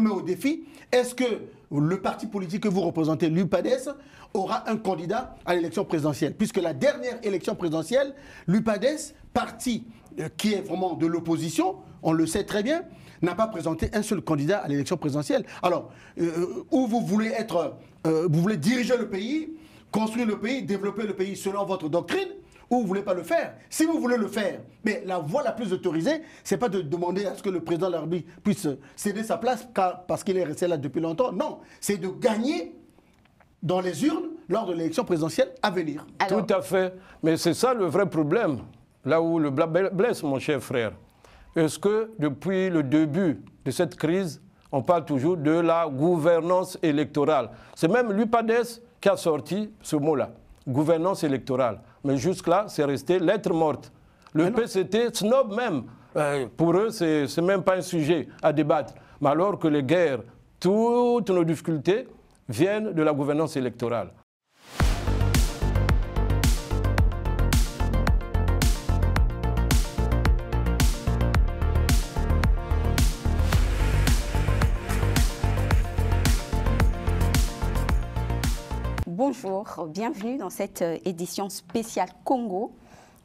me mets au défi, est-ce que le parti politique que vous représentez, l'UPADES, aura un candidat à l'élection présidentielle? Puisque la dernière élection présidentielle, l'UPADES, parti qui est vraiment de l'opposition, on le sait très bien, n'a pas présenté un seul candidat à l'élection présidentielle. Alors, où vous voulez être, vous voulez diriger le pays, construire le pays, développer le pays selon votre doctrine, ou vous ne voulez pas le faire. Si vous voulez le faire, mais la voie la plus autorisée, ce n'est pas de demander à ce que le président de la République puisse céder sa place parce qu'il est resté là depuis longtemps. Non, c'est de gagner dans les urnes lors de l'élection présidentielle à venir. Alors... Tout à fait. Mais c'est ça le vrai problème, là où le blâme blesse, mon cher frère. Est-ce que depuis le début de cette crise, on parle toujours de la gouvernance électorale? C'est même l'UPADES qui a sorti ce mot-là, gouvernance électorale. Mais jusque-là, c'est resté lettre morte. Le PCT snob même. Pour eux, ce n'est même pas un sujet à débattre. Mais alors que les guerres, toutes nos difficultés viennent de la gouvernance électorale. Bonjour, bienvenue dans cette édition spéciale Congo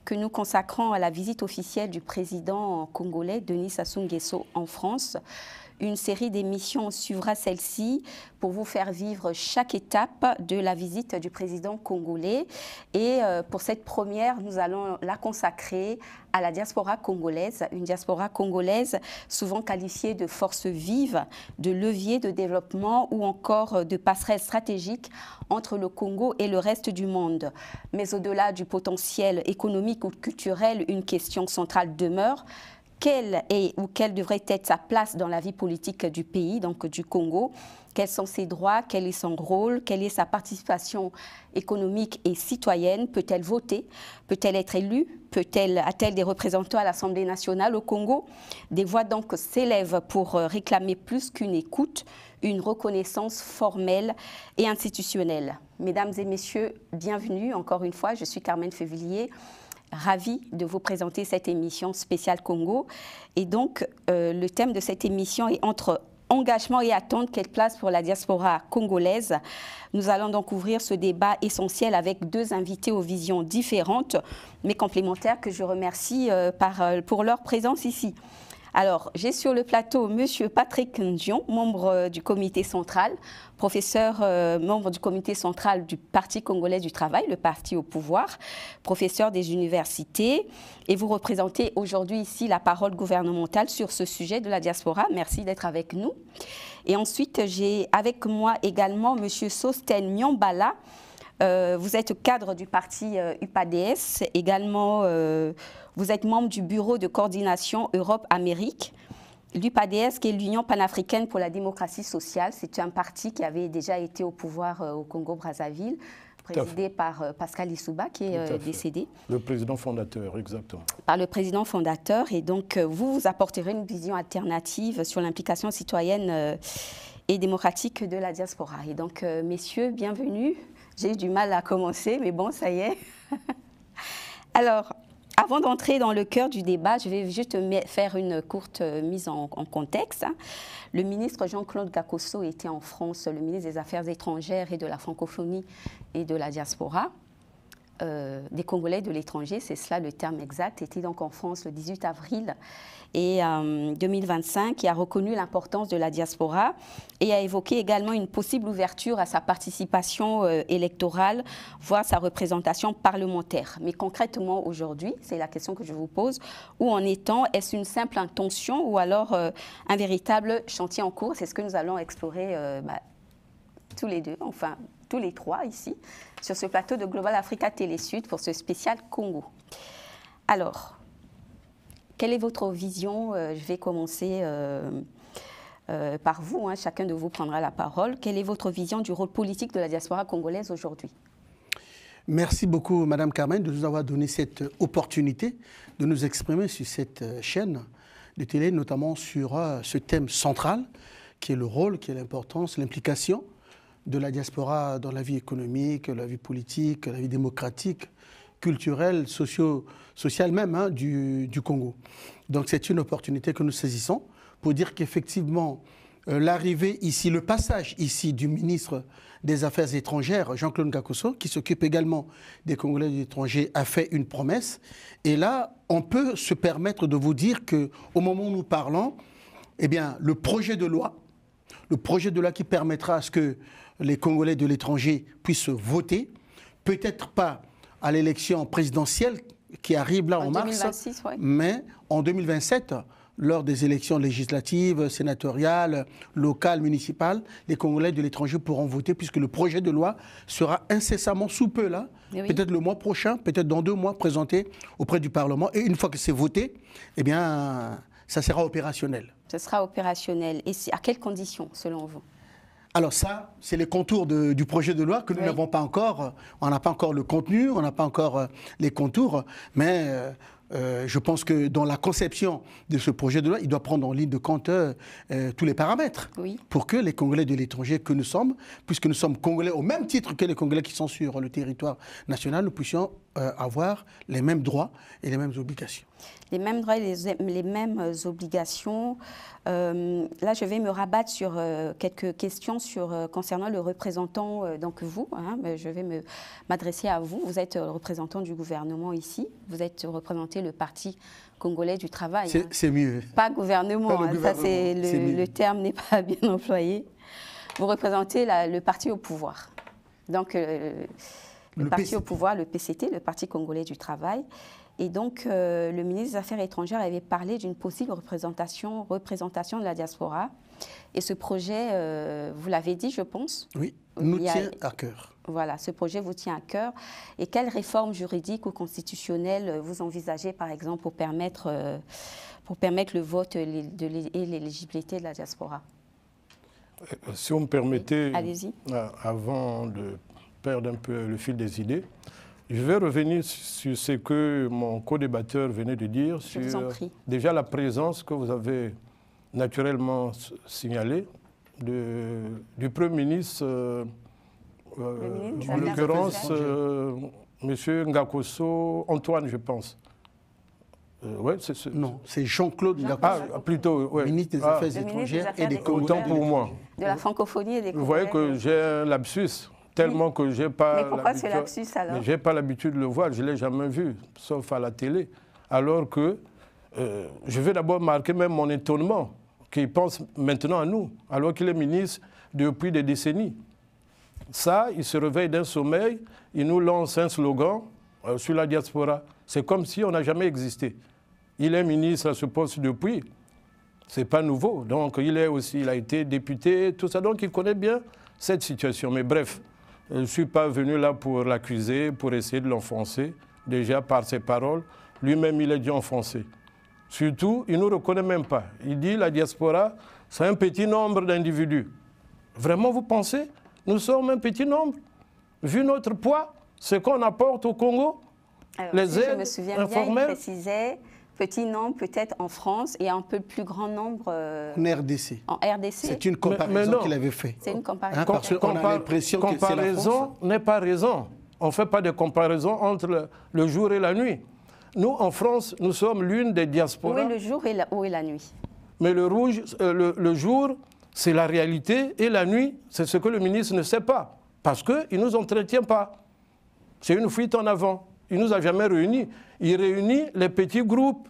que nous consacrons à la visite officielle du président congolais Denis Sassou Nguesso en France. Une série d'émissions suivra celle-ci pour vous faire vivre chaque étape de la visite du président congolais. Et pour cette première, nous allons la consacrer à la diaspora congolaise, une diaspora congolaise souvent qualifiée de force vive, de levier de développement ou encore de passerelle stratégique entre le Congo et le reste du monde. Mais au-delà du potentiel économique ou culturel, une question centrale demeure. Quelle devrait être sa place dans la vie politique du pays, donc du Congo? Quels sont ses droits? Quel est son rôle? Quelle est sa participation économique et citoyenne? Peut-elle voter? Peut-elle être élue? A-t-elle des représentants à l'Assemblée nationale au Congo? Des voix donc s'élèvent pour réclamer plus qu'une écoute, une reconnaissance formelle et institutionnelle. Mesdames et messieurs, bienvenue encore une fois. Je suis Carmen Févillier. Ravie de vous présenter cette émission spéciale Congo. Et donc, le thème de cette émission est entre engagement et attente, quelle place pour la diaspora congolaise? Nous allons donc ouvrir ce débat essentiel avec deux invités aux visions différentes, mais complémentaires, que je remercie pour leur présence ici. Alors, j'ai sur le plateau M. Patrick Ndion, membre du comité central, professeur, membre du comité central du Parti congolais du travail, le parti au pouvoir, professeur des universités, et vous représentez aujourd'hui ici la parole gouvernementale sur ce sujet de la diaspora. Merci d'être avec nous. Et ensuite, j'ai avec moi également M. Sosten Nyambala. Vous êtes cadre du parti UPADES, également vous êtes membre du bureau de coordination Europe-Amérique. L'UPADES, qui est l'Union panafricaine pour la démocratie sociale, c'est un parti qui avait déjà été au pouvoir au Congo-Brazzaville, présidé par Pascal Lissouba, qui est décédé. Le président fondateur, exactement. Par le président fondateur. Et donc, vous apporterez une vision alternative sur l'implication citoyenne et démocratique de la diaspora. Et donc, messieurs, bienvenue. J'ai eu du mal à commencer, mais bon, ça y est. Alors, avant d'entrer dans le cœur du débat, je vais juste faire une courte mise en contexte. Le ministre Jean-Claude Gakosso était en France, le ministre des Affaires étrangères et de la francophonie et de la diaspora. Des Congolais de l'étranger, c'est cela le terme exact, était donc en France le 18 avril 2025, qui a reconnu l'importance de la diaspora et a évoqué également une possible ouverture à sa participation électorale, voire sa représentation parlementaire. Mais concrètement aujourd'hui, c'est la question que je vous pose, où en est-on? Est-ce une simple intention ou alors un véritable chantier en cours? C'est ce que nous allons explorer tous les deux, enfin tous les trois ici, sur ce plateau de Global Africa Télé Sud pour ce spécial Congo. Alors, quelle est votre vision? Je vais commencer par vous, hein, chacun de vous prendra la parole. Quelle est votre vision du rôle politique de la diaspora congolaise aujourd'hui? Merci beaucoup, Madame Carmen, de nous avoir donné cette opportunité de nous exprimer sur cette chaîne de télé, notamment sur ce thème central, qui est le rôle, qui est l'importance, l'implication de la diaspora dans la vie économique, la vie politique, la vie démocratique, culturelle, sociale même hein, du Congo. Donc c'est une opportunité que nous saisissons pour dire qu'effectivement, l'arrivée ici, le passage ici du ministre des Affaires étrangères, Jean-Claude Ngakosso, qui s'occupe également des Congolais de l'étranger, a fait une promesse. Et là, on peut se permettre de vous dire qu'au moment où nous parlons, eh bien, le projet de loi qui permettra à ce que les Congolais de l'étranger puissent voter, peut-être pas à l'élection présidentielle qui arrive là en mars, 2026, ouais. mais en 2027, lors des élections législatives, sénatoriales, locales, municipales, les Congolais de l'étranger pourront voter puisque le projet de loi sera incessamment sous peu là, oui. Peut-être le mois prochain, peut-être dans 2 mois, présenté auprès du Parlement. Et une fois que c'est voté, eh bien, ça sera opérationnel. Ce sera opérationnel. Et à quelles conditions, selon vous? Alors ça, c'est les contours du projet de loi que nous n'avons pas encore. On n'a pas encore le contenu, on n'a pas encore les contours, mais je pense que dans la conception de ce projet de loi, il doit prendre en ligne de compte tous les paramètres pour que les Congolais de l'étranger que nous sommes, puisque nous sommes Congolais au même titre que les Congolais qui sont sur le territoire national, nous puissions avoir les mêmes droits et les mêmes obligations. Les mêmes droits et les mêmes obligations. Là, je vais me rabattre sur quelques questions concernant le représentant, donc vous. Je vais m'adresser à vous. Vous êtes représentant du gouvernement ici. Vous êtes représenté le Parti congolais du travail. C'est mieux. Pas gouvernement. Pas le gouvernement. Ça, le terme n'est pas bien employé. Vous représentez le parti au pouvoir. Donc, le parti au pouvoir, le PCT, le Parti congolais du travail. Et donc, le ministre des Affaires étrangères avait parlé d'une possible représentation de la diaspora. Et ce projet, vous l'avez dit, je pense. Oui, nous tient à cœur. Voilà, ce projet vous tient à cœur. Et quelles réformes juridiques ou constitutionnelles vous envisagez, par exemple, pour permettre le vote et l'éligibilité de la diaspora? Si vous me permettez, avant de perdre un peu le fil des idées, je vais revenir sur ce que mon co-débatteur venait de dire, sur déjà la présence que vous avez naturellement signalée du Premier ministre, en l'occurrence M. Ngakosso, Antoine, je pense. Non, c'est Jean-Claude Ngakosso. Ah, plutôt, oui. Ministre des Affaires étrangères et des Congolais. Autant pour moi. De la francophonie et des Congolais. Vous voyez que j'ai un lapsus. Tellement que j'ai pas. Mais pourquoi ce lapsus alors? J'ai pas l'habitude de le voir, je ne l'ai jamais vu, sauf à la télé. Alors que je vais d'abord marquer même mon étonnement qu'il pense maintenant à nous, alors qu'il est ministre depuis des décennies. Ça, il se réveille d'un sommeil, il nous lance un slogan sur la diaspora. C'est comme si on n'a jamais existé. Il est ministre à ce poste depuis. Ce n'est pas nouveau. Donc il a été député, tout ça. Donc il connaît bien cette situation. Mais bref. Je ne suis pas venu là pour l'accuser, pour essayer de l'enfoncer. Déjà, par ses paroles, lui-même, il est dit enfoncé. Surtout, il ne nous reconnaît même pas. Il dit la diaspora, c'est un petit nombre d'individus. Vraiment, vous pensez? Nous sommes un petit nombre? Vu notre poids, ce qu'on apporte au Congo, alors, les aides je me souviens informelles. Bien, il précisait petit nombre peut-être en France et un peu plus grand nombre en RDC. En RDC. C'est une comparaison qu'il avait faite. C'est une comparaison. Parce qu'on a l'impression que c'est la France. Comparaison n'est pas raison. On ne fait pas de comparaison entre le jour et la nuit. Nous, en France, nous sommes l'une des diasporas. Où est le jour et où est la nuit? Mais le jour, c'est la réalité et la nuit, c'est ce que le ministre ne sait pas. Parce qu'il ne nous entretient pas. C'est une fuite en avant. Il ne nous a jamais réunis. Il réunit les petits groupes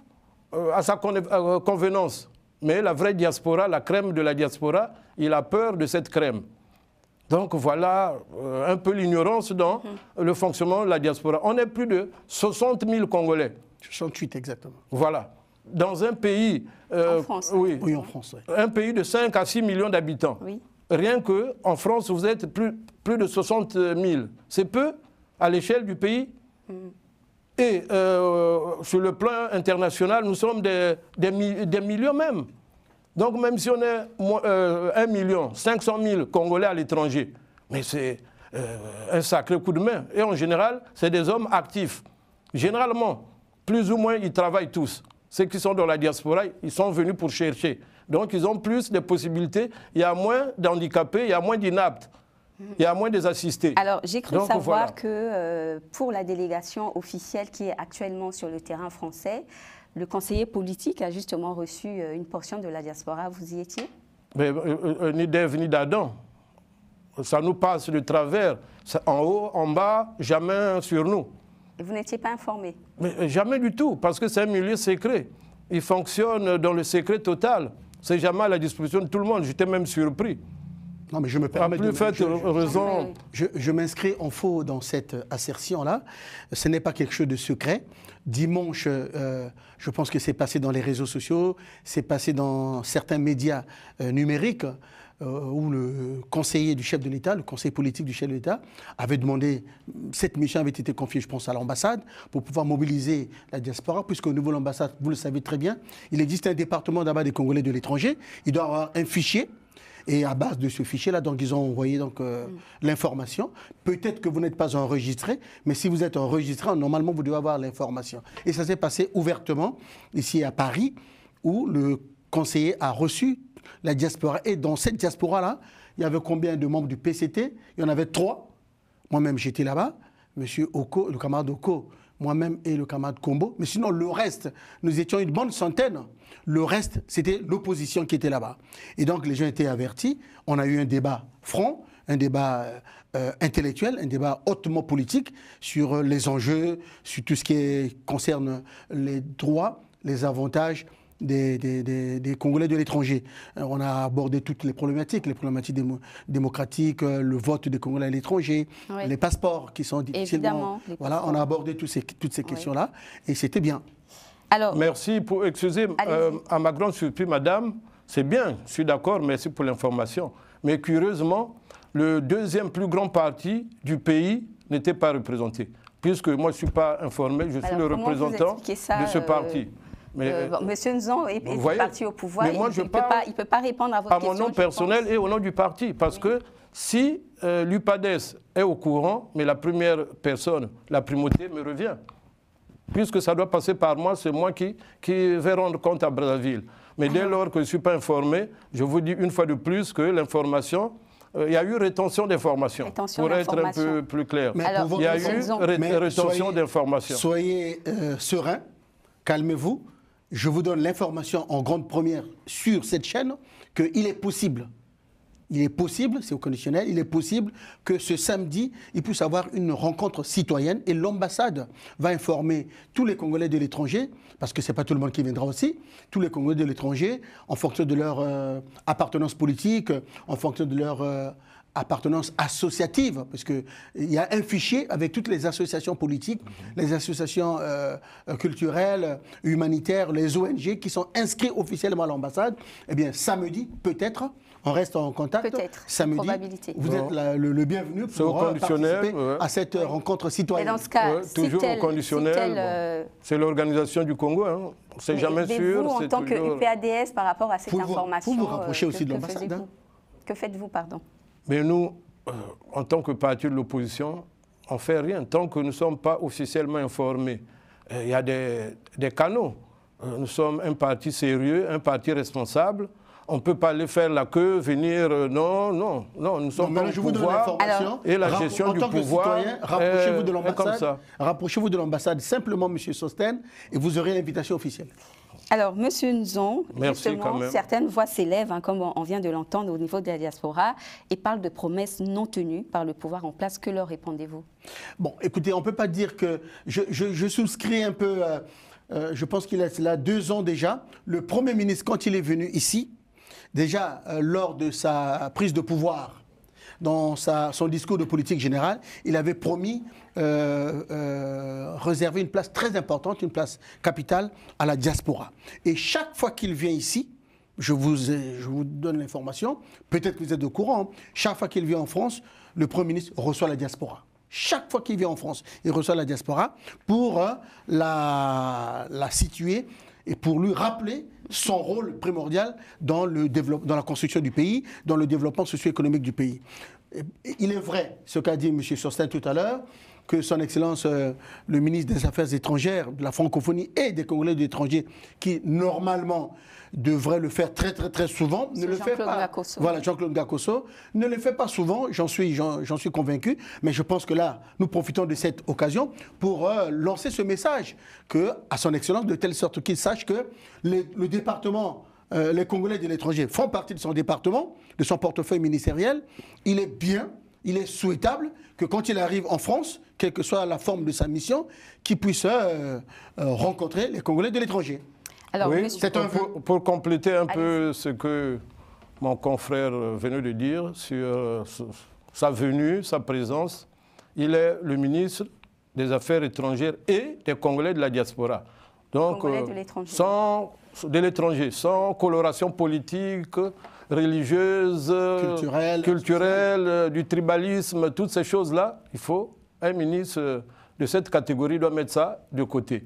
à sa convenance. Mais la vraie diaspora, la crème de la diaspora, il a peur de cette crème. Donc voilà un peu l'ignorance dans le fonctionnement de la diaspora. On est plus de 60 000 Congolais. 68 exactement. Voilà. Dans un pays... en France. Oui, en France. Oui. Un pays de 5 à 6 millions d'habitants. Oui. Rien qu'en France, vous êtes plus de 60 000. C'est peu à l'échelle du pays. Et sur le plan international, nous sommes des millions même. Donc même si on est 1 500 000 Congolais à l'étranger, mais c'est un sacré coup de main. Et en général, c'est des hommes actifs. Généralement, plus ou moins, ils travaillent tous. Ceux qui sont dans la diaspora, ils sont venus pour chercher. Donc ils ont plus de possibilités. Il y a moins d'handicapés, il y a moins d'inaptes. Il y a moins des assistés. Alors, j'ai cru savoir voilà. que pour la délégation officielle qui est actuellement sur le terrain français, le conseiller politique a justement reçu une portion de la diaspora. Vous y étiez? Ni d'Ève ni d'Adam. Ça nous passe de travers. En haut, en bas, jamais sur nous. Et vous n'étiez pas informé? Mais jamais du tout, parce que c'est un milieu secret. Il fonctionne dans le secret total. C'est jamais à la disposition de tout le monde. J'étais même surpris. Non, mais je me permets de... Je m'inscris en faux dans cette assertion-là. Ce n'est pas quelque chose de secret. Dimanche, je pense que c'est passé dans les réseaux sociaux, c'est passé dans certains médias numériques, où le conseiller du chef de l'État, le conseiller politique du chef de l'État, avait demandé, cette mission avait été confiée, je pense, à l'ambassade, pour pouvoir mobiliser la diaspora, puisqu'au niveau de l'ambassade, vous le savez très bien, il existe un département d'abord des Congolais de l'étranger, il doit avoir un fichier. Et à base de ce fichier-là, donc ils ont envoyé l'information. Peut-être que vous n'êtes pas enregistré, mais si vous êtes enregistré, normalement vous devez avoir l'information. Et ça s'est passé ouvertement ici à Paris, où le conseiller a reçu la diaspora. Et dans cette diaspora-là, il y avait combien de membres du PCT? Il y en avait 3. Moi-même, j'étais là-bas. Monsieur Oko, le camarade Oko, moi-même et le camarade Combo. Mais sinon, le reste, nous étions une bonne centaine. Le reste, c'était l'opposition qui était là-bas. Et donc, les gens étaient avertis. On a eu un débat franc, un débat intellectuel, un débat hautement politique sur les enjeux, sur tout ce qui concerne les droits, les avantages des Congolais de l'étranger. On a abordé toutes les problématiques démocratiques, le vote des Congolais à l'étranger, oui. Les passeports qui sont difficilement... Voilà, on a abordé toutes ces questions-là, et c'était bien. Alors, merci pour... Excusez, à ma grande surprise, madame, c'est bien, je suis d'accord, merci pour l'information. Mais curieusement, le deuxième plus grand parti du pays n'était pas représenté. Puisque moi, je ne suis pas informé, je suis le représentant de ce parti. Monsieur Nzon est parti au pouvoir, moi, il ne peut pas répondre à votre question. À mon nom personnel et au nom du parti. Parce que si l'UPADES est au courant, mais la première personne, la primauté, me revient. Puisque ça doit passer par moi, c'est moi qui vais rendre compte à Brazzaville. Mais dès lors que je ne suis pas informé, je vous dis une fois de plus que l'information, il y a eu rétention d'informations, pour être un peu plus clair. Il y a eu rétention d'informations. Soyez serein, calmez-vous. Je vous donne l'information en grande première sur cette chaîne qu'il est possible. Il est possible, c'est au conditionnel, il est possible que ce samedi, il puisse avoir une rencontre citoyenne et l'ambassade va informer tous les Congolais de l'étranger, parce que ce n'est pas tout le monde qui viendra aussi, tous les Congolais de l'étranger, en fonction de leur appartenance politique, en fonction de leur appartenance associative, parce qu'il y a un fichier avec toutes les associations politiques, les associations culturelles, humanitaires, les ONG qui sont inscrits officiellement à l'ambassade. Eh bien, samedi, peut-être, on reste en contact. Peut-être, samedi, probabilité. Vous êtes le bienvenu pour participer à cette rencontre citoyenne. Et dans ce cas, toujours au conditionnel, c'est l'organisation du Congo, hein. C'est jamais sûr. Vous, en tant que UPADS, par rapport à cette information, vous vous rapprochez aussi de l'ambassade. Que faites-vous, pardon? Mais nous, en tant que parti de l'opposition, on ne fait rien tant que nous ne sommes pas officiellement informés. Il y a des canaux. Nous sommes un parti sérieux, un parti responsable. On ne peut pas aller faire la queue, venir... Non, nous sommes pas au pouvoir. Et la gestion du pouvoir rapprochez-vous de l'ambassade. Comme ça. Rapprochez-vous de l'ambassade simplement, M. Sosten, et vous aurez l'invitation officielle. Alors, M. Nzon, justement, certaines voix s'élèvent, hein, comme on vient de l'entendre au niveau de la diaspora, et parlent de promesses non tenues par le pouvoir en place. Que leur répondez-vous? Bon, écoutez, on ne peut pas dire que... Je souscris un peu... je pense qu'il est là 2 ans déjà. Le Premier ministre, quand il est venu ici, déjà lors de sa prise de pouvoir, dans son discours de politique générale, il avait promis réserver une place très importante, une place capitale à la diaspora. Et chaque fois qu'il vient ici, je vous donne l'information, peut-être que vous êtes au courant, chaque fois qu'il vient en France, le Premier ministre reçoit la diaspora. Chaque fois qu'il vient en France, il reçoit la diaspora pour la situer et pour lui rappeler son rôle primordial dans la construction du pays, dans le développement socio-économique du pays. Il est vrai, ce qu'a dit M. Sosten tout à l'heure, que son Excellence, le ministre des Affaires étrangères, de la francophonie et des Congolais de l'étranger, qui normalement devrait le faire très souvent, ne le fait pas. Voilà, Jean-Claude Gakoso ne le fait pas souvent, j'en suis convaincu, mais je pense que là, nous profitons de cette occasion pour lancer ce message à son Excellence, de telle sorte qu'il sache que le département les Congolais de l'étranger font partie de son département, de son portefeuille ministériel, il est bien, il est souhaitable que quand il arrive en France, quelle que soit la forme de sa mission, qu'il puisse rencontrer les Congolais de l'étranger. Alors, oui, c'est un pour compléter un peu ce que mon confrère venait de dire sur sa venue, sa présence, il est le ministre des Affaires étrangères et des Congolais de la diaspora. Donc, de l'étranger, sans coloration politique, religieuse, culturelle, du tribalisme, toutes ces choses-là, il faut, un ministre de cette catégorie doit mettre ça de côté.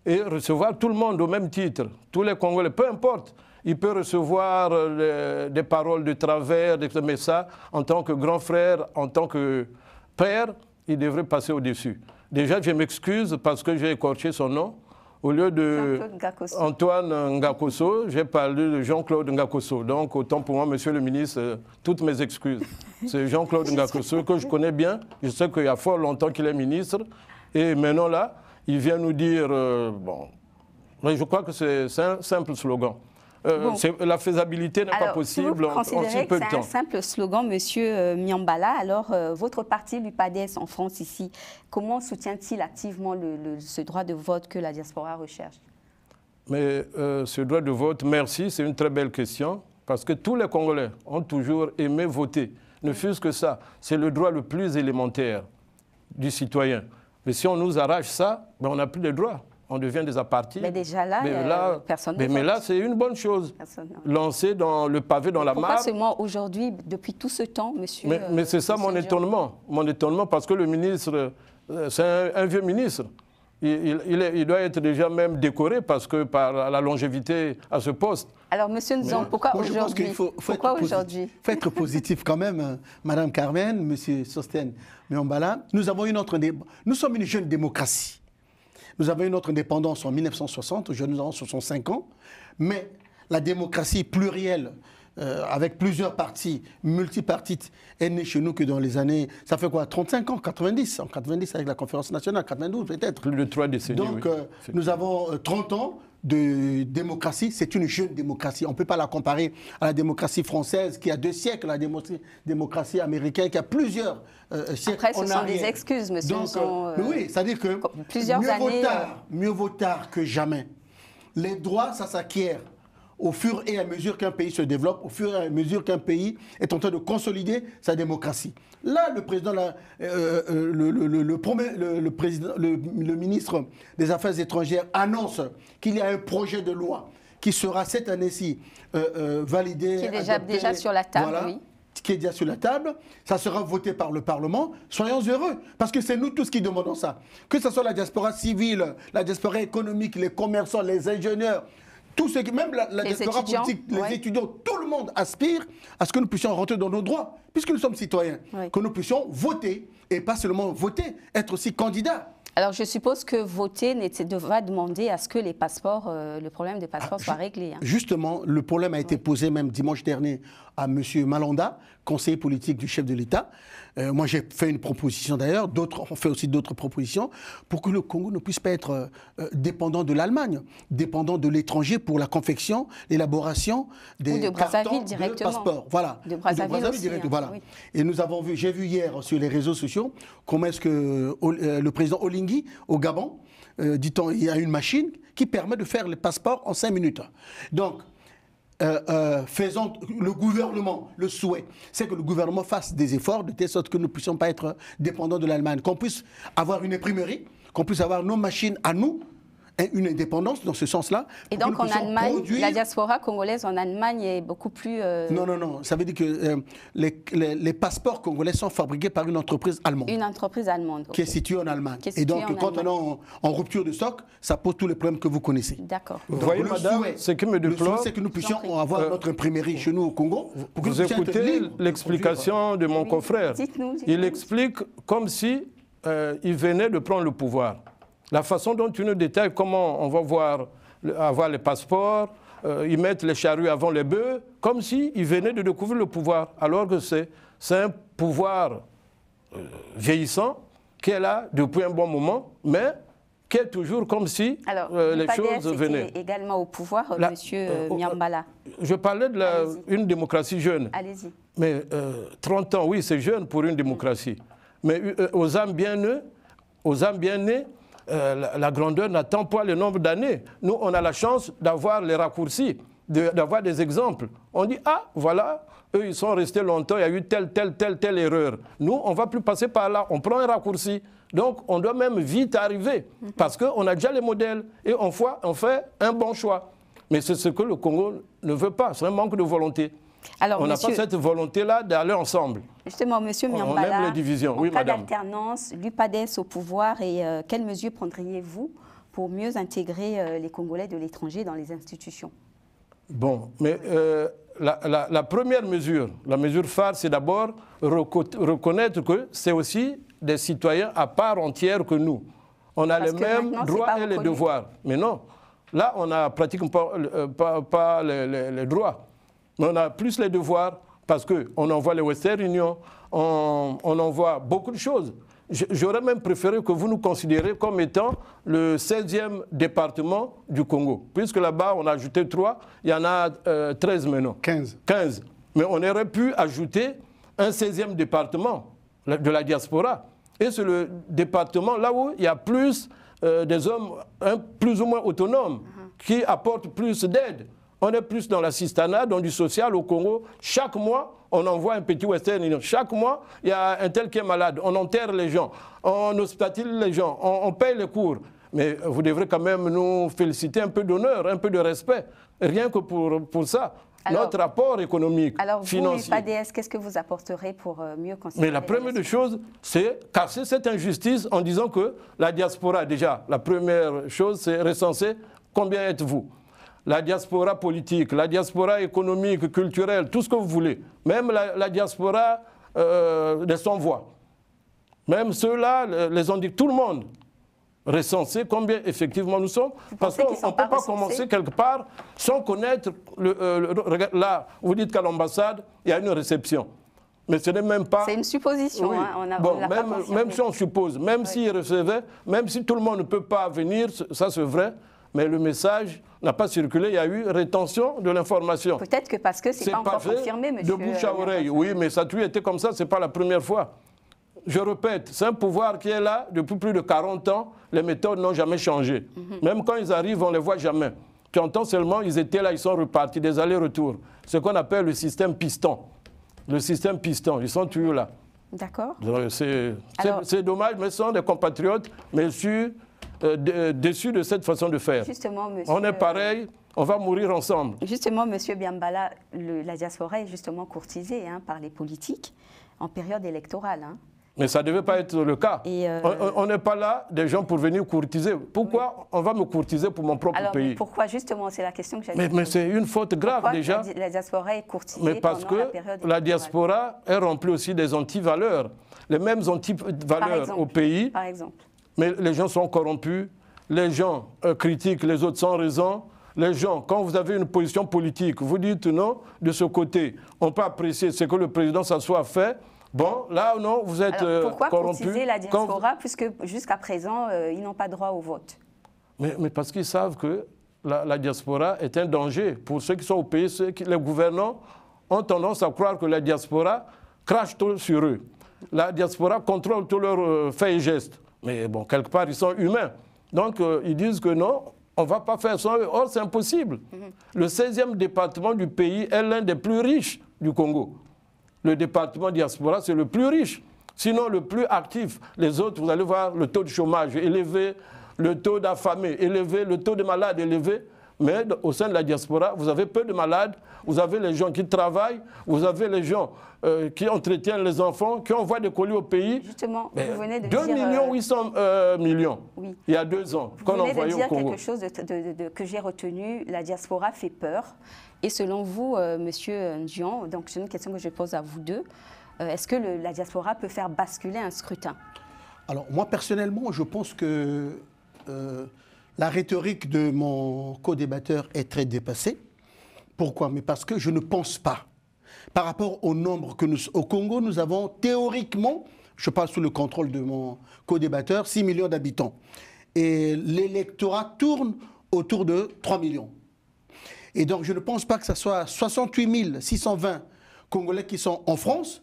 Et recevoir tout le monde au même titre, tous les Congolais, peu importe. Il peut recevoir des paroles de travers, mais ça, en tant que grand frère, en tant que père, il devrait passer au-dessus. Déjà, je m'excuse parce que j'ai écorché son nom. Au lieu de Antoine Ngakoso, j'ai parlé de Jean-Claude Ngakoso. Donc, autant pour moi, monsieur le ministre, toutes mes excuses. C'est Jean-Claude Ngakoso que je connais bien. Je sais qu'il y a fort longtemps qu'il est ministre. Et maintenant, là, il vient nous dire... bon, mais je crois que c'est un simple slogan. Bon. La faisabilité n'est pas possible en si peu de temps. Si vous considérez que c'est un simple slogan, monsieur Miambala, alors votre parti, l'UPADES en France ici, comment soutient-il activement ce droit de vote que la diaspora recherche? Mais ce droit de vote, merci, c'est une très belle question, parce que tous les Congolais ont toujours aimé voter. Ne fût-ce que ça, c'est le droit le plus élémentaire du citoyen. Mais si on nous arrache ça, ben on n'a plus de droits. On devient des apartis. Mais déjà là, personne ne vote. Mais là, c'est une bonne chose. Lancer dans le pavé dans la mare. Pourquoi seulement aujourd'hui, depuis tout ce temps, monsieur? Mais c'est ça mon étonnement. Mon étonnement, parce que le ministre, c'est un vieux ministre. Il doit être déjà même décoré parce que par la longévité à ce poste. Alors, monsieur Nzon, pourquoi aujourd'hui? Pourquoi aujourd'hui? Il faut être positif quand même, Madame Carmen, monsieur Sosten Miambala. Nous sommes une jeune démocratie. Nous avons eu notre indépendance en 1960, aujourd'hui nous avons 65 ans, mais la démocratie plurielle, avec plusieurs partis, multipartites, est née chez nous que dans les années, ça fait quoi, 35 ans, 90, en 90 avec la conférence nationale, 92 peut-être. Plus de 3 décennies, donc, oui. Nous avons 30 ans de démocratie, c'est une jeune démocratie. On ne peut pas la comparer à la démocratie française qui a 2 siècles, la démocratie américaine qui a plusieurs siècles. Après, ce sont des excuses, monsieur. Donc, oui, c'est-à-dire que mieux vaut tard que jamais. Les droits, ça s'acquiert au fur et à mesure qu'un pays se développe, au fur et à mesure qu'un pays est en train de consolider sa démocratie. Là, le président, le ministre des Affaires étrangères annonce qu'il y a un projet de loi qui sera cette année-ci validé. Qui est déjà sur la table, voilà, oui. Qui est déjà sur la table, ça sera voté par le Parlement. Soyons heureux, parce que c'est nous tous qui demandons ça. Que ce soit la diaspora civile, la diaspora économique, les commerçants, les ingénieurs, tous ceux qui, même la diaspora politique, les étudiants, tout le monde aspire à ce que nous puissions rentrer dans nos droits, puisque nous sommes citoyens, que nous puissions voter, et pas seulement voter, être aussi candidats. Alors, je suppose que voter va demander à ce que les passeports, le problème des passeports soit réglé. Hein. Justement, le problème a été posé même dimanche dernier à M. Malanda, conseiller politique du chef de l'État. Moi, j'ai fait une proposition d'ailleurs, d'autres ont fait aussi d'autres propositions, pour que le Congo ne puisse pas être dépendant de l'Allemagne, dépendant de l'étranger pour la confection, l'élaboration des cartons de passeport. Voilà. De Brazzaville directement. Voilà. Oui. Et nous avons vu, j'ai vu hier sur les réseaux sociaux, comment est-ce que le président Olingi, au Gabon, dit-on, il y a une machine qui permet de faire les passeports en 5 minutes. Donc, faisons, le gouvernement, le souhait, c'est que le gouvernement fasse des efforts de telle sorte que nous ne puissions pas être dépendants de l'Allemagne, qu'on puisse avoir une imprimerie, qu'on puisse avoir nos machines à nous, une indépendance dans ce sens-là. Et donc en Allemagne, la diaspora congolaise en Allemagne est beaucoup plus... Non. Ça veut dire que les passeports congolais sont fabriqués par une entreprise allemande. Une entreprise allemande. Qui est située en Allemagne. Et donc quand on est en rupture de stock, ça pose tous les problèmes que vous connaissez. D'accord. Vous voyez, madame, ce qui me déplore... c'est que nous puissions avoir notre imprimerie chez nous au Congo. Vous écoutez l'explication de mon confrère. Dites-nous. Il explique comme si il venait de prendre le pouvoir. La façon dont tu nous détailles comment on va avoir les passeports, ils mettent les charrues avant les bœufs, comme s'ils venaient de découvrir le pouvoir, alors que c'est un pouvoir vieillissant qui est là depuis un bon moment, mais qui est toujours comme si Alors, les choses venaient. Également au pouvoir, Monsieur Miambala. Je parlais d'une démocratie jeune. Allez-y. Mais 30 ans, oui, c'est jeune pour une démocratie. Mais aux âmes bien nées, la grandeur n'attend pas le nombre d'années. Nous, on a la chance d'avoir les raccourcis, d'avoir des exemples. On dit, ah, voilà, eux, ils sont restés longtemps, il y a eu telle erreur. Nous, on ne va plus passer par là, on prend un raccourci. Donc, on doit même vite arriver, parce qu'on a déjà les modèles, et on fait un bon choix. Mais c'est ce que le Congo ne veut pas, c'est un manque de volonté. Alors, on n'a pas cette volonté-là d'aller ensemble. Justement, M. Miambala, on aime les divisions. Oui, en cas madame. d'alternance, l'UPADES au pouvoir, et quelles mesures prendriez-vous pour mieux intégrer les Congolais de l'étranger dans les institutions? Bon, mais la première mesure, la mesure phare, c'est d'abord reconnaître que c'est aussi des citoyens à part entière que nous. On a les mêmes droits et les devoirs. Mais non, là, on n'a pratiquement pas les droits. Mais on a plus les devoirs parce qu'on envoie les Western Union, on envoie beaucoup de choses. J'aurais même préféré que vous nous considériez comme étant le 16e département du Congo. Puisque là-bas, on a ajouté 3, il y en a 13 maintenant. 15. Mais on aurait pu ajouter un 16e département de la diaspora. Et c'est le département là où il y a plus des hommes plus ou moins autonomes qui apportent plus d'aide. On est plus dans l'assistanat, dans du social au Congo. Chaque mois, on envoie un petit Western Union. Chaque mois, il y a un tel qui est malade. On enterre les gens, on hospitalise les gens, on paye les cours. Mais vous devrez quand même nous féliciter, un peu d'honneur, un peu de respect. Rien que pour ça. Alors, notre rapport économique, financier. Alors vous, l'UPADES, qu'est-ce que vous apporterez pour mieux considérer? Mais la première des choses, c'est casser cette injustice en disant que la diaspora, déjà, la première chose, c'est recenser combien êtes-vous. La diaspora politique, la diaspora économique, culturelle, tout ce que vous voulez. Même la diaspora des sans-voix. Même ceux-là, les ont dit, tout le monde. Recenser combien effectivement nous sommes, parce qu'on ne peut pas commencer quelque part sans connaître, là, vous dites qu'à l'ambassade, il y a une réception. Mais ce n'est même pas... C'est une supposition, oui. Même si on suppose, même s'ils recevaient, même si tout le monde ne peut pas venir, ça c'est vrai, mais le message n'a pas circulé, il y a eu rétention de l'information. Peut-être que parce que ce n'est pas encore confirmé, monsieur. De bouche à oreille, oui, mais ça a toujours été comme ça, ce n'est pas la première fois. Je répète, c'est un pouvoir qui est là depuis plus de 40 ans. Les méthodes n'ont jamais changé. Même quand ils arrivent, on ne les voit jamais. Tu entends seulement, ils étaient là, ils sont repartis, des allers-retours. Ce qu'on appelle le système piston. Le système piston, ils sont toujours là. D'accord. C'est dommage, mais ce sont des compatriotes, mais déçus de cette façon de faire. Justement, monsieur, on est pareil, on va mourir ensemble. Justement, monsieur Miambala, la diaspora est justement courtisée par les politiques en période électorale. Mais ça ne devait pas être le cas. On n'est pas là des gens pour venir courtiser. Pourquoi on va me courtiser pour mon propre pays? Mais pourquoi justement? C'est la question que j'avais. Mais c'est une faute grave. Pourquoi déjà. La diaspora est courtisée parce que la diaspora est remplie aussi des antivaleurs. Les mêmes antivaleurs au pays. Par exemple. Mais les gens sont corrompus, les gens critiquent les autres sans raison. Les gens, quand vous avez une position politique, vous dites non, de ce côté, on peut apprécier ce que le président s'assoit fait. Bon, là, non, vous êtes corrompu. Pourquoi courtiser la diaspora, puisque jusqu'à présent, ils n'ont pas droit au vote? Mais parce qu'ils savent que la diaspora est un danger pour ceux qui sont au pays. Les gouvernants ont tendance à croire que la diaspora crache tout sur eux. La diaspora contrôle tous leurs faits et gestes. Mais bon, quelque part, ils sont humains. Donc, ils disent que non, on ne va pas faire ça. Or, c'est impossible. Le 16e département du pays est l'un des plus riches du Congo. Le département diaspora, c'est le plus riche, sinon le plus actif. Les autres, vous allez voir le taux de chômage élevé, le taux d'affamés élevé, le taux de malades élevé. Mais au sein de la diaspora, vous avez peu de malades, vous avez les gens qui travaillent, vous avez les gens qui entretiennent les enfants, qui envoient des colis au pays. Justement, vous venez de 2 dire... 2,8 millions, oui. Il y a 2 ans, qu'on envoyait au Congo. Vous venez de dire quelque chose que j'ai retenu, la diaspora fait peur. Et selon vous, monsieur Ndion, donc c'est une question que je pose à vous deux, est-ce que la diaspora peut faire basculer un scrutin? Alors moi personnellement, je pense que la rhétorique de mon co-débatteur est très dépassée. Pourquoi? Mais parce que je ne pense pas. Par rapport au nombre que au Congo, nous avons théoriquement, je parle sous le contrôle de mon co-débatteur, 6 millions d'habitants. et l'électorat tourne autour de 3 millions. Et donc je ne pense pas que ce soit 68 620 Congolais qui sont en France,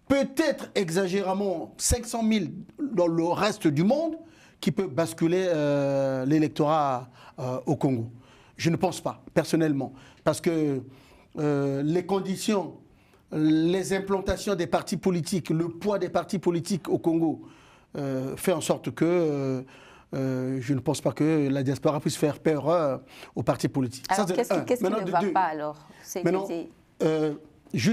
peut-être exagérément 500 000 dans le reste du monde, qui peut basculer l'électorat au Congo. Je ne pense pas, personnellement, parce que les conditions, les implantations des partis politiques, le poids des partis politiques au Congo fait en sorte que je ne pense pas que la diaspora puisse faire peur aux partis politiques. Alors qu'est-ce qui ne va pas alors?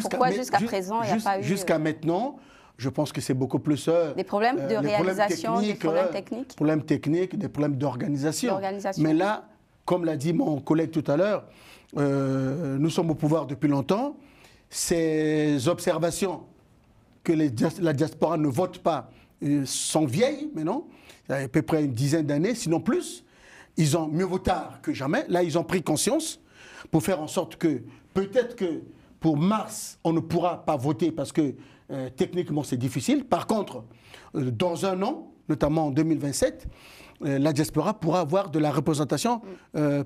Pourquoi jusqu'à présent il n'y a pas eu... Jusqu'à maintenant, je pense que c'est beaucoup plus... des problèmes de réalisation, des problèmes techniques, des problèmes d'organisation. Mais là, comme l'a dit mon collègue tout à l'heure, nous sommes au pouvoir depuis longtemps. Ces observations que la diaspora ne vote pas sont vieilles maintenant, il y a à peu près une dizaine d'années, sinon plus. Ils ont mieux vaut tard que jamais. Là, ils ont pris conscience pour faire en sorte que, peut-être que pour mars, on ne pourra pas voter parce que techniquement, c'est difficile. Par contre, dans un an, notamment en 2027, la diaspora pourra avoir de la représentation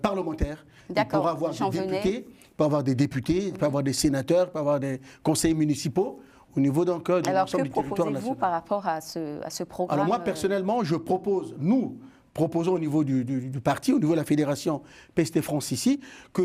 parlementaire. Il pourra avoir des députés, il peut avoir des députés, il peut avoir des sénateurs, il peut avoir des conseillers municipaux au niveau de l'ensemble du territoire national. Alors que proposez-vous par rapport à ce programme? Alors moi, personnellement, nous proposons au niveau du parti, au niveau de la fédération PST France ici, que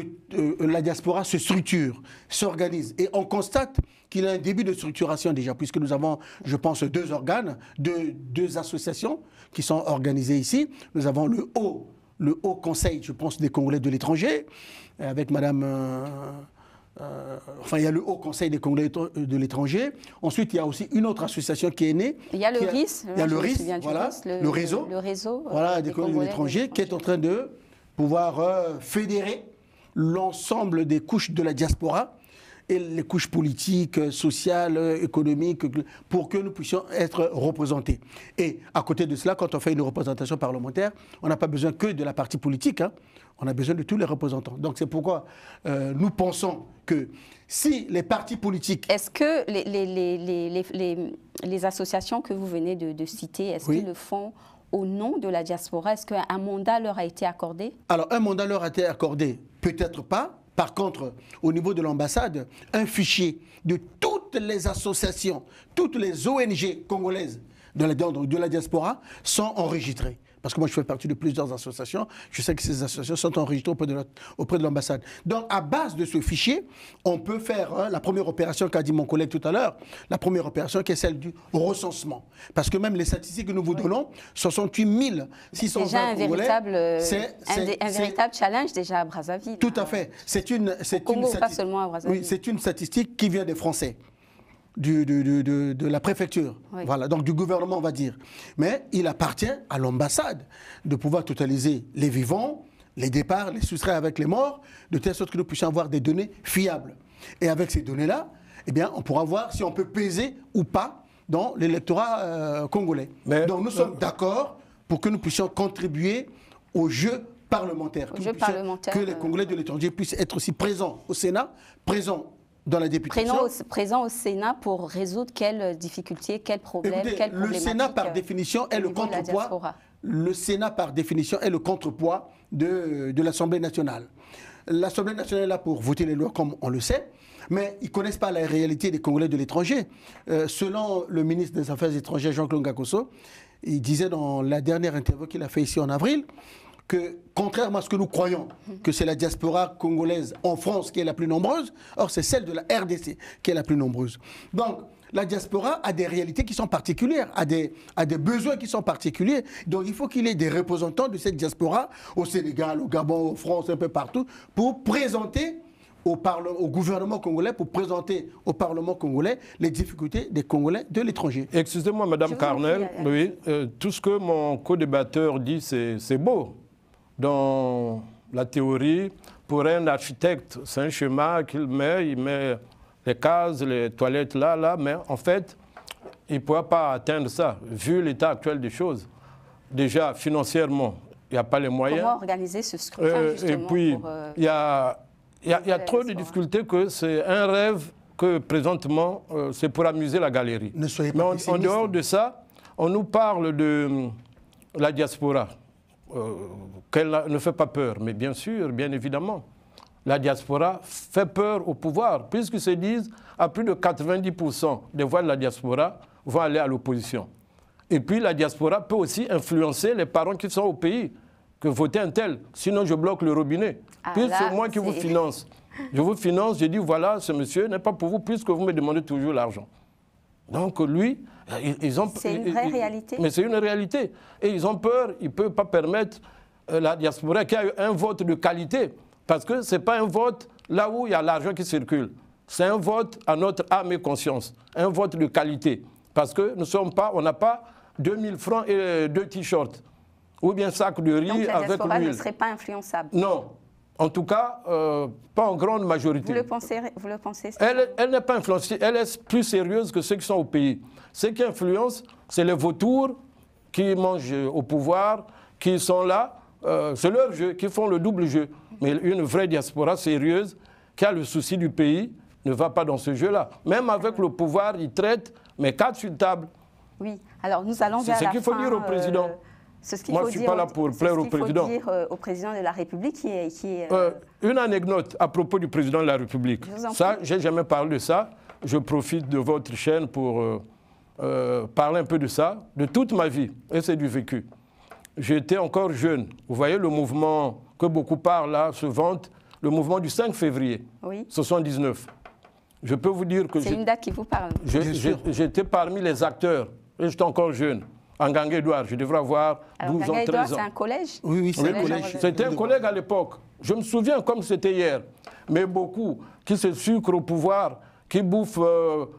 la diaspora se structure, s'organise. Et on constate qu'il y a un début de structuration déjà, puisque nous avons, je pense, deux organes, deux associations qui sont organisées ici. Nous avons le Haut Conseil, je pense, des Congolais de l'étranger, avec Madame... il y a le Haut Conseil des Congolais de l'étranger. Ensuite, il y a aussi une autre association qui est née. Il y a le RIS. Il y a le RIS, voilà, le réseau des Congolais de l'étranger, qui est en train de pouvoir fédérer l'ensemble des couches de la diaspora et les couches politiques, sociales, économiques, pour que nous puissions être représentés. Et à côté de cela, quand on fait une représentation parlementaire, on n'a pas besoin que de la partie politique, hein. On a besoin de tous les représentants. Donc c'est pourquoi nous pensons que si les partis politiques... Est-ce que les associations que vous venez de citer, est-ce qu'ils le font au nom de la diaspora? Est-ce qu'un mandat leur a été accordé? Alors un mandat leur a été accordé, peut-être pas. Par contre, au niveau de l'ambassade, un fichier de toutes les associations, toutes les ONG congolaises de la diaspora sont enregistrées. Parce que moi, je fais partie de plusieurs associations. Je sais que ces associations sont enregistrées auprès de l'ambassade. Donc, à base de ce fichier, on peut faire la première opération qu'a dit mon collègue tout à l'heure, la première opération qui est celle du recensement. Parce que même les statistiques que nous vous donnons, 68 620 déjà Congolais. Un véritable challenge déjà à Brazzaville. Tout à fait. C'est une statistique qui vient des Français. De la préfecture, voilà, donc du gouvernement, on va dire. Mais il appartient à l'ambassade de pouvoir totaliser les vivants, les départs, les soustraits avec les morts, de telle sorte que nous puissions avoir des données fiables. Et avec ces données-là, eh bien, on pourra voir si on peut peser ou pas dans l'électorat congolais. Donc nous sommes d'accord pour que nous puissions contribuer au jeu parlementaire. Que les Congolais de l'étranger puissent être aussi présents au Sénat, présents dans la députation. Présent au Sénat pour résoudre quelles difficultés, quels problèmes, quelles problématiques. Le Sénat, par définition, est le contrepoids. Le Sénat, par définition, est le contrepoids de l'Assemblée nationale. L'Assemblée nationale est là pour voter les lois, comme on le sait, mais ils ne connaissent pas la réalité des Congolais de l'étranger. Selon le ministre des Affaires étrangères, Jean-Claude Ngakoso, il disait dans la dernière interview qu'il a fait ici en avril, que, contrairement à ce que nous croyons, que c'est la diaspora congolaise en France qui est la plus nombreuse, or c'est celle de la RDC qui est la plus nombreuse. Donc, la diaspora a des réalités qui sont particulières, a des besoins qui sont particuliers. Donc, il faut qu'il y ait des représentants de cette diaspora au Sénégal, au Gabon, en France, un peu partout, pour présenter au gouvernement congolais, pour présenter au Parlement congolais les difficultés des Congolais de l'étranger. Excusez-moi, Madame Carnel, oui, tout ce que mon co-débatteur dit, c'est beau. Dans la théorie, pour un architecte, c'est un schéma qu'il met, il met les cases, les toilettes là, mais en fait, il ne pourra pas atteindre ça, vu l'état actuel des choses. Déjà, financièrement, il n'y a pas les moyens. Comment organiser ce scrutin, justement? Et puis, il y a trop de difficultés que c'est un rêve que, présentement, c'est pour amuser la galerie. Ne soyez pas pessimiste. En dehors de ça, on nous parle de la diaspora, qu'elle ne fait pas peur. Mais bien sûr, bien évidemment, la diaspora fait peur au pouvoir, puisqu'ils se disent à plus de 90% des voix de la diaspora vont aller à l'opposition. Et puis la diaspora peut aussi influencer les parents qui sont au pays, que votez un tel, sinon je bloque le robinet. Puis c'est moi qui vous finance. Je vous finance, je dis voilà, ce monsieur n'est pas pour vous puisque vous me demandez toujours l'argent. Donc lui, ils ont... C'est une vraie réalité. Mais c'est une réalité. Et ils ont peur, ils ne peuvent pas permettre la diaspora qui a eu un vote de qualité. Parce que ce n'est pas un vote là où il y a l'argent qui circule. C'est un vote à notre âme et conscience. Un vote de qualité. Parce que nous sommes pas, on n'a pas 2000 francs et 2 t-shirts. Ou bien sac de riz avec l'huile. Donc la diaspora ne serait pas influençable. Non. En tout cas, pas en grande majorité. Vous le pensez Elle n'est pas influencée. Elle est plus sérieuse que ceux qui sont au pays. Ceux qui influencent, c'est les vautours qui mangent au pouvoir, qui sont là. C'est leur jeu, qui font le double jeu. Mais une vraie diaspora sérieuse, qui a le souci du pays, ne va pas dans ce jeu-là. Même avec le pouvoir, ils traitent, mais quatre sur table. Oui, alors nous allons vers la fin. C'est ce qu'il faut dire au président. Moi, je ne suis pas là pour plaire au président. C'est ce qu'il faut dire au président de la République qui est une anecdote à propos du président de la République. Ça, je n'ai jamais parlé de ça. Je profite de votre chaîne pour parler un peu de ça, de toute ma vie. Et c'est du vécu. J'étais encore jeune. Vous voyez le mouvement que beaucoup parlent là, se vantent, le mouvement du 5 février 79. Je peux vous dire que... C'est une date qui vous parle. J'étais parmi les acteurs, et j'étais encore jeune. En Gangue-Édouard, je devrais avoir 12 ans, 13 ans. C'est un collège? Oui, c'est un collège. C'était un collègue à l'époque. Je me souviens comme c'était hier. Mais beaucoup qui se sucrent au pouvoir, qui bouffent,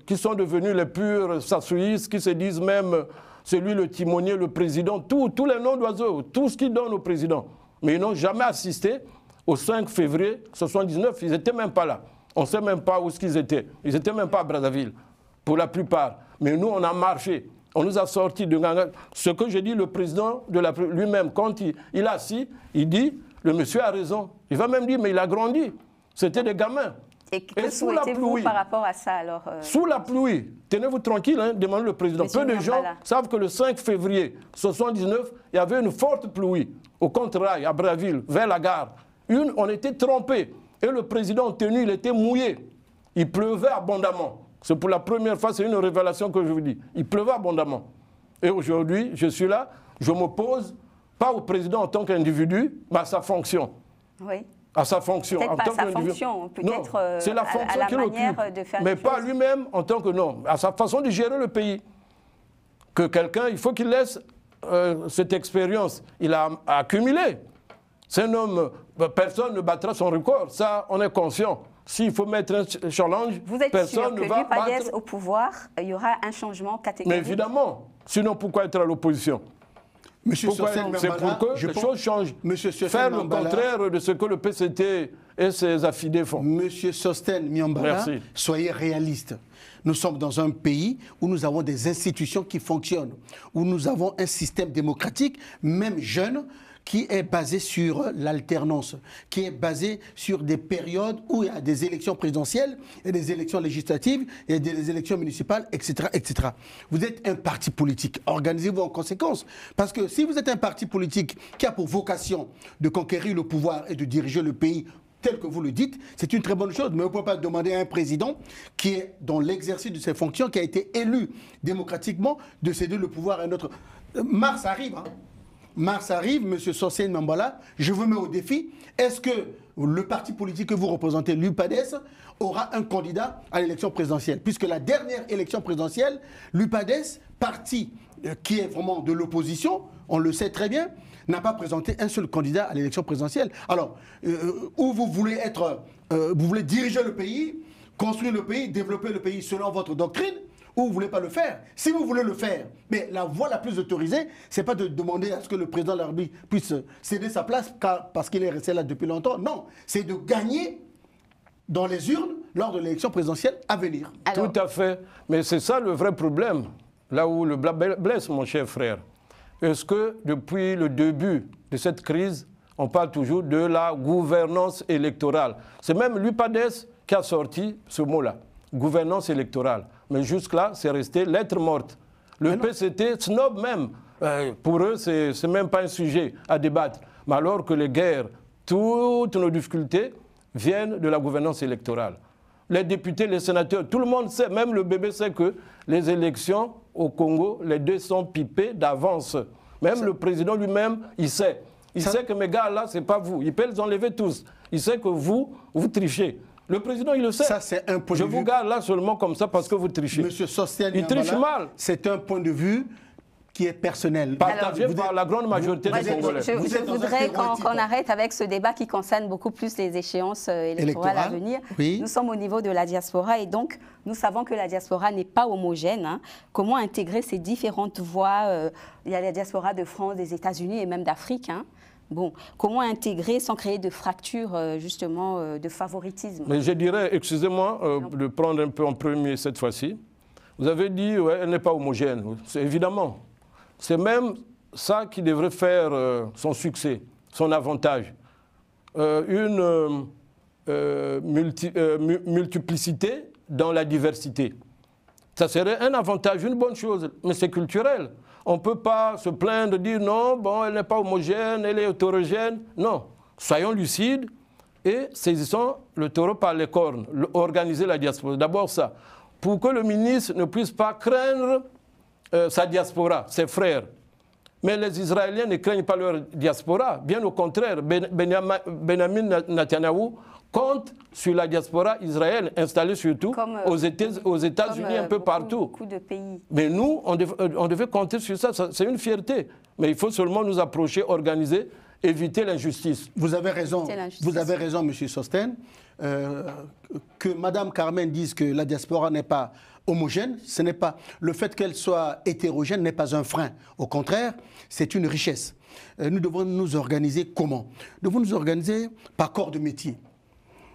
qui sont devenus les purs sassouistes, qui se disent même, c'est lui le timonier, le président, tous les noms d'oiseaux, tout ce qu'ils donnent au président. Mais ils n'ont jamais assisté au 5 février 79. Ils n'étaient même pas là. On ne sait même pas où ils étaient. Ils n'étaient même pas à Brazzaville, pour la plupart. Mais nous, on a marché. On nous a sortis de Ganga. Ce que j'ai dit, le président lui-même, quand il a assis, il dit, le monsieur a raison. Il va même dire, mais il a grandi. C'était des gamins. Et que souhaitez-vous par rapport à ça alors Sous la pluie, tenez-vous tranquille, hein, demandez le président. Peu de gens savent que le 5 février 79, il y avait une forte pluie au Contre-Rail, à Brazzaville, vers la gare. On était trempés. Et le président tenu, il était mouillé. Il pleuvait abondamment. C'est pour la première fois, c'est une révélation que je vous dis. Il pleuvait abondamment. Et aujourd'hui, je suis là, je m'oppose, pas au président en tant qu'individu, mais à sa fonction. Oui. À sa fonction. Peut-être pas à sa fonction, peut-être c'est la fonction à la qu'il manière occupe, de faire mais pas lui-même en tant que non, à sa façon de gérer le pays. Que quelqu'un, il faut qu'il laisse cette expérience. Il a accumulé. C'est un homme, personne ne battra son record. Ça, on est conscient. S'il faut mettre un challenge, personne ne va battre. Au pouvoir, il y aura un changement catégorique. Mais évidemment. Sinon, pourquoi être à l'opposition? C'est pour que les choses changent. Faire le contraire de ce que le PCT et ses affidés font. Monsieur Sostène Miambala, soyez réaliste. Nous sommes dans un pays où nous avons des institutions qui fonctionnent, où nous avons un système démocratique, même jeune, qui est basé sur l'alternance, qui est basé sur des périodes où il y a des élections présidentielles, et des élections législatives, et des élections municipales, etc., etc. Vous êtes un parti politique, organisez-vous en conséquence. Parce que si vous êtes un parti politique qui a pour vocation de conquérir le pouvoir et de diriger le pays tel que vous le dites, c'est une très bonne chose. Mais vous ne pouvez pas demander à un président qui est dans l'exercice de ses fonctions, qui a été élu démocratiquement, de céder le pouvoir à un autre. Mars arrive, hein. Mars arrive, M. Sostène Miambala, je vous mets au défi. Est-ce que le parti politique que vous représentez, l'UPADES, aura un candidat à l'élection présidentielle? Puisque la dernière élection présidentielle, l'UPADES, parti qui est vraiment de l'opposition, on le sait très bien, n'a pas présenté un seul candidat à l'élection présidentielle. Alors, où vous voulez être, vous voulez diriger le pays, construire le pays, développer le pays selon votre doctrine, ou vous ne voulez pas le faire. Si vous voulez le faire, mais la voie la plus autorisée, ce n'est pas de demander à ce que le président de la République puisse céder sa place parce qu'il est resté là depuis longtemps. Non, c'est de gagner dans les urnes lors de l'élection présidentielle à venir. Alors... Tout à fait. Mais c'est ça le vrai problème, là où le blabla blesse, mon cher frère. Est-ce que depuis le début de cette crise, on parle toujours de la gouvernance électorale? C'est même l'UPADES qui a sorti ce mot-là, gouvernance électorale. Mais jusque-là, c'est resté lettre morte. Le PCT snob même Pour eux, ce n'est même pas un sujet à débattre. Mais alors que les guerres, toutes nos difficultés viennent de la gouvernance électorale. Les députés, les sénateurs, tout le monde sait, même le bébé sait que les élections au Congo, les deux sont pipées d'avance. Même le président lui-même, il sait. Il sait que mes gars là, ce n'est pas vous. Il peut les enlever tous. Il sait que vous trichez. Le président, il le sait. Ça, c'est un point Je de vue. vous garde là seulement comme ça parce que vous trichez. Monsieur Sosthène il triche mal. C'est un point de vue qui est personnel. Partagé par la grande majorité des Congolais. Je voudrais qu'on arrête avec ce débat qui concerne beaucoup plus les échéances électorales à venir. Oui. Nous sommes au niveau de la diaspora et donc nous savons que la diaspora n'est pas homogène. Hein. Comment intégrer ces différentes voix il y a la diaspora de France, des États-Unis et même d'Afrique. Hein. Bon, comment intégrer sans créer de fractures, justement, de favoritisme? Mais je dirais, excusez-moi de prendre un peu en premier cette fois-ci. Vous avez dit, ouais, elle n'est pas homogène. C'est évidemment. C'est même ça qui devrait faire son succès, son avantage. Une multiplicité dans la diversité. Ça serait un avantage, une bonne chose, mais c'est culturel. On ne peut pas se plaindre, dire non, bon, elle n'est pas homogène, elle est hétérogène. Non, soyons lucides et saisissons le taureau par les cornes, organiser la diaspora. D'abord ça, pour que le ministre ne puisse pas craindre sa diaspora, ses frères. Mais les Israéliens ne craignent pas leur diaspora. Bien au contraire, Benjamin Netanyahou compte sur la diaspora israélienne, installée surtout aux États-Unis, un peu partout. Beaucoup de pays. Mais nous, on devait compter sur ça. C'est une fierté. Mais il faut seulement nous approcher, organiser, éviter l'injustice. Vous avez raison, M. Sosthène. Que Mme Carmen dise que la diaspora n'est pas homogène, ce n'est pas. Le fait qu'elle soit hétérogène n'est pas un frein. Au contraire, c'est une richesse. Nous devons nous organiser comment? Nous devons nous organiser par corps de métier.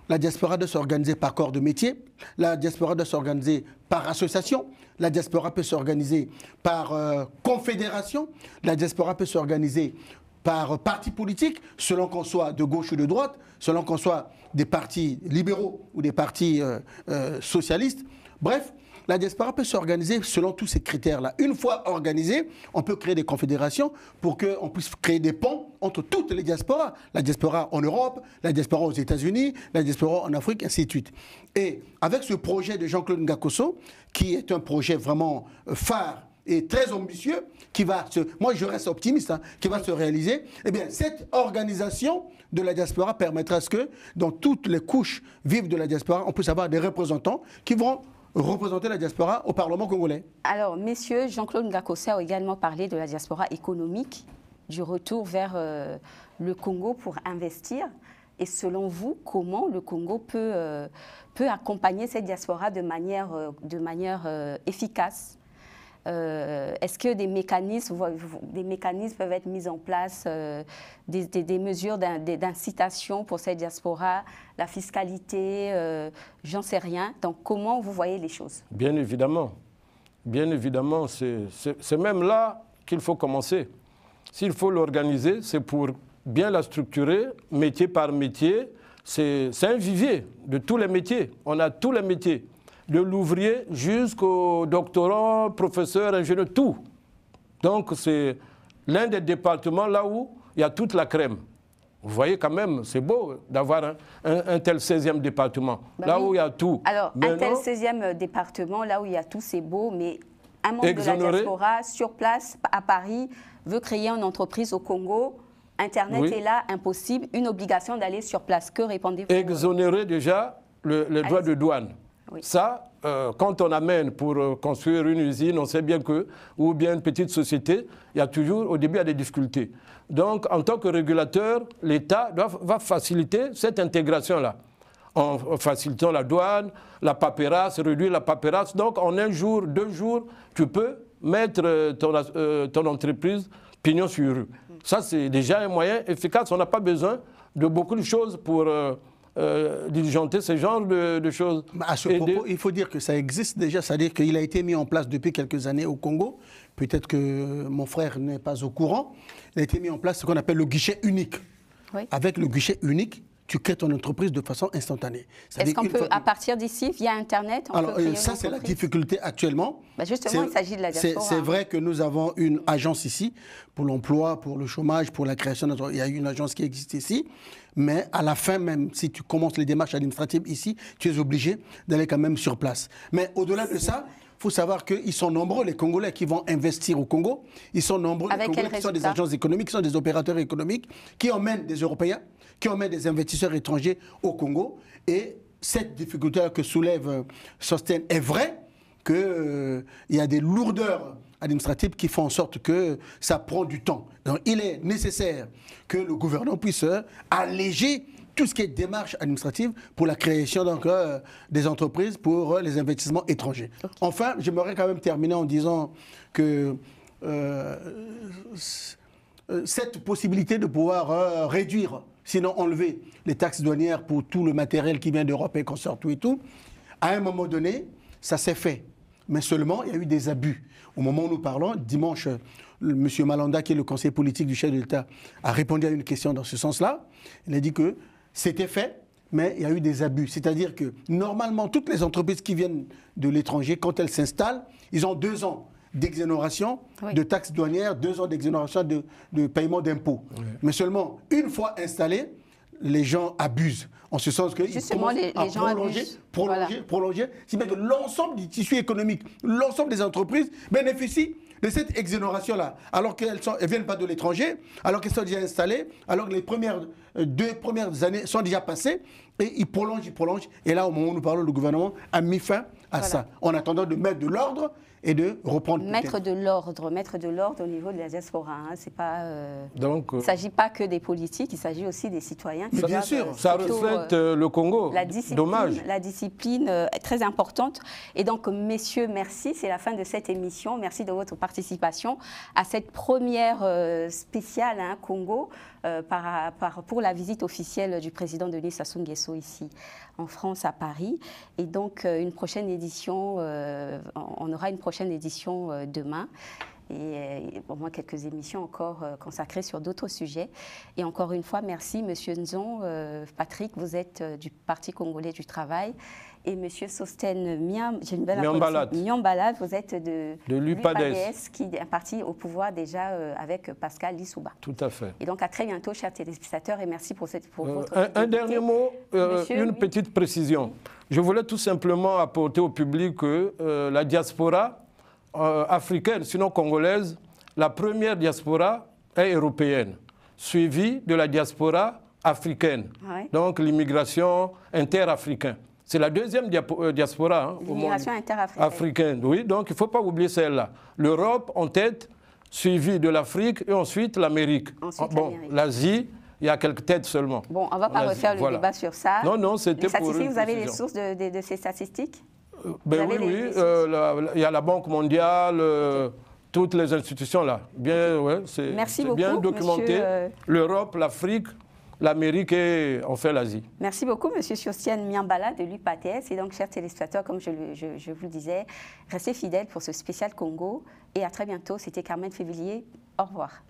La diaspora doit s'organiser par corps de métier. La diaspora doit s'organiser par association. La diaspora peut s'organiser par confédération. La diaspora peut s'organiser par parti politique, selon qu'on soit de gauche ou de droite, selon qu'on soit des partis libéraux ou des partis socialistes. Bref, la diaspora peut s'organiser selon tous ces critères-là. Une fois organisée, on peut créer des confédérations pour qu'on puisse créer des ponts entre toutes les diasporas. La diaspora en Europe, la diaspora aux États-Unis, la diaspora en Afrique, ainsi de suite. Et avec ce projet de Jean-Claude Ngakosso, qui est un projet vraiment phare et très ambitieux, qui va moi je reste optimiste, hein, qui va se réaliser, eh bien cette organisation de la diaspora permettra à ce que dans toutes les couches vives de la diaspora, on puisse avoir des représentants qui vont représenter la diaspora au Parlement congolais. Alors, messieurs, Jean-Claude Ngakosso a également parlé de la diaspora économique, du retour vers le Congo pour investir. Et selon vous, comment le Congo peut accompagner cette diaspora de manière efficace? Est-ce que des mécanismes peuvent être mis en place, des mesures d'incitation pour cette diaspora, la fiscalité, j'en sais rien. Donc comment vous voyez les choses? Bien évidemment, c'est même là qu'il faut commencer. S'il faut l'organiser, c'est pour bien la structurer, métier par métier. C'est un vivier de tous les métiers. On a tous les métiers. De l'ouvrier jusqu'au doctorant, professeur, ingénieur, tout. Donc c'est l'un des départements là où il y a toute la crème. Vous voyez quand même, c'est beau d'avoir un tel 16e département, là où il y a tout. Alors, un tel 16e département, là où il y a tout, c'est beau, mais un membre de la diaspora, sur place, à Paris, veut créer une entreprise au Congo. Internet est là, impossible, une obligation d'aller sur place. Que répondez-vous? Exonérer déjà le droit de douane. Oui. Ça, quand on amène pour construire une usine, on sait bien que, ou bien une petite société, il y a toujours, au début, il y a des difficultés. Donc, en tant que régulateur, l'État va faciliter cette intégration-là, en facilitant la douane, la paperasse, réduire la paperasse. Donc, en un jour, 2 jours, tu peux mettre ton entreprise pignon sur rue. Ça, c'est déjà un moyen efficace. On n'a pas besoin de beaucoup de choses pour diligenter ce genre de choses. À ce propos, il faut dire que ça existe déjà, c'est-à-dire qu'il a été mis en place depuis quelques années au Congo. Peut-être que mon frère n'est pas au courant. Il a été mis en place ce qu'on appelle le guichet unique. Oui. Avec le guichet unique, tu crées ton entreprise de façon instantanée. Est-ce qu'on peut, à partir d'ici, via Internet, alors, ça, c'est la difficulté actuellement. Bah justement, il s'agit de la diaspora. C'est vrai que nous avons une agence ici pour l'emploi, pour le chômage, pour la création. Il y a une agence qui existe ici. Mais à la fin, même si tu commences les démarches administratives ici, tu es obligé d'aller quand même sur place. Mais au-delà de ça, il faut savoir qu'ils sont nombreux, les Congolais qui vont investir au Congo. Ils sont nombreux, les Congolais qui sont des agences économiques, qui sont des opérateurs économiques, qui emmènent des Européens, qui emmènent des investisseurs étrangers au Congo. Et cette difficulté que soulève Sostène est vraie, qu'il y a des lourdeurs administratives qui font en sorte que ça prend du temps. Donc il est nécessaire que le gouvernement puisse alléger tout ce qui est démarche administrative pour la création des entreprises pour les investissements étrangers. Okay. Enfin, j'aimerais quand même terminer en disant que cette possibilité de pouvoir réduire, sinon enlever les taxes douanières pour tout le matériel qui vient d'Europe et qu'on sort tout et tout, à un moment donné, ça s'est fait. Mais seulement, il y a eu des abus. Au moment où nous parlons, dimanche, M. Malanda, qui est le conseiller politique du chef de l'État, a répondu à une question dans ce sens-là. Il a dit que c'était fait, mais il y a eu des abus. C'est-à-dire que normalement, toutes les entreprises qui viennent de l'étranger, quand elles s'installent, ils ont 2 ans d'exonération de taxes douanières, 2 ans d'exonération de paiement d'impôts. Oui. Mais seulement, une fois installés, les gens abusent. En ce sens qu'ils commencent à prolonger, si bien que l'ensemble du tissu économique, l'ensemble des entreprises bénéficient de cette exonération-là, alors qu'elles ne viennent pas de l'étranger, alors qu'elles sont déjà installées, alors que les 2 premières années sont déjà passées, et ils prolongent. Et là, au moment où nous parlons, le gouvernement a mis fin à ça, en attendant de mettre de l'ordre et de reprendre. Mettre de l'ordre au niveau de la diaspora. Hein. C'est pas. Il ne s'agit pas que des politiques, il s'agit aussi des citoyens. Mais bien sûr, ça reflète le Congo. Dommage. La discipline est très importante. Et donc, messieurs, merci. C'est la fin de cette émission. Merci de votre participation à cette première spéciale Congo pour la visite officielle du président Denis Sassou Nguesso ici en France, à Paris. Et donc, une prochaine édition, on aura une prochaine édition demain. Et au moins quelques émissions encore consacrées sur d'autres sujets. Et encore une fois, merci Monsieur Nzon, Patrick, vous êtes du Parti congolais du travail. Et Monsieur Sostène Miambalade, vous êtes de l'UPADES, qui est un parti au pouvoir déjà avec Pascal Lissouba. Tout à fait. Et donc à très bientôt, chers téléspectateurs, et merci pour votre un dernier mot, une petite précision. Je voulais tout simplement apporter au public que la diaspora africaine, sinon congolaise, la première diaspora est européenne, suivie de la diaspora africaine, donc l'immigration interafricaine. C'est la deuxième diaspora l'immigration interafricaine. Oui, donc il ne faut pas oublier celle-là. L'Europe en tête, suivie de l'Afrique et ensuite l'Amérique. Bon, l'Asie, il y a quelques têtes seulement. Bon, on ne va pas refaire le débat sur ça. Non, c'était pour une vous avez les sources de ces statistiques? Oui, il y a la Banque mondiale, toutes les institutions là. C'est bien documenté. L'Europe, l'Afrique, l'Amérique et enfin l'Asie. Merci beaucoup, M. Sostène Miambalade de l'UPADES. Et donc, chers téléspectateurs, comme je vous le disais, restez fidèles pour ce spécial Congo. Et à très bientôt. C'était Carmen Févillier. Au revoir.